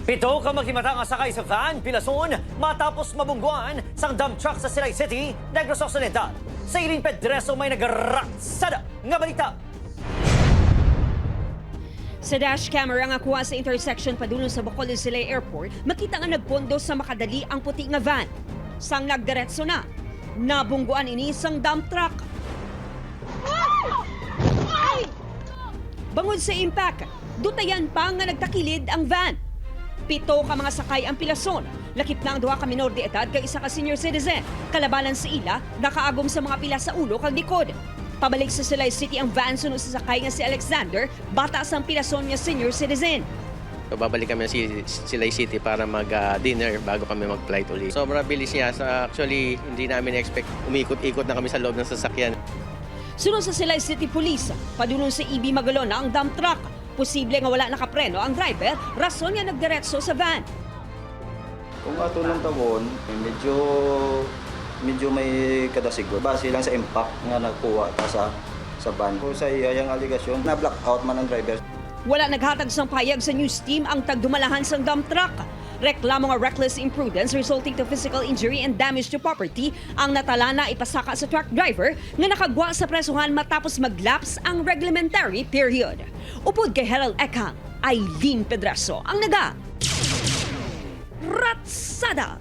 Pito ka maghimatang asakay sa van, Pilason, matapos mabungguan sa dump truck sa Silay City, Negros Occidental. Sa Iling Pedreso may nagratsada nga balita. Sa dash camera nga kuha sa intersection padulong sa Bacolod Silay Airport, makita nga nagpondo sa makadali ang puti nga van. Sang nagdiretso na, nabungguan ini sang dump truck. Bangod sa impact, dutayan pa nga nagtakilid ang van. Pito ka mga sakay ang Pilason. Lakip na ang duha ka minor de edad kay isa ka senior citizen. Kalabanan sa ila, nakaagom sa mga pila sa ulo kag likod. Pabalik sa Silay City ang van sunod sa sakay nga si Alexander, bata sa Pilason nga senior citizen. So, babalik kami sa Silay City para mag-dinner bago kami mag-flight ulit. Sobrang bilis niya. Actually, hindi namin expect umikot-ikot na kami sa loob ng sasakyan. Sunod sa Silay City Police, padulong sa EB Magalon na ang dump truck. Posible nga wala nakapreno ang driver, rason nga nagdiretso sa van. Kung ato ng tawon, medyo may kadasigo. Base lang sa impact nga nakuha ta sa van. Kung sa iyang aligasyon, na-blackout man ang driver. Wala naghatag sang payag sa news team ang tagdumalahan sang dump truck. Reklamo nga reckless imprudence resulting to physical injury and damage to property ang natalana ipasaka sa truck driver nga nakagwa sa presuhan matapos mag-lapse ang reglementary period. Upod kay Herald Ekang, Eileen Pedreso ang naga. Ratsada!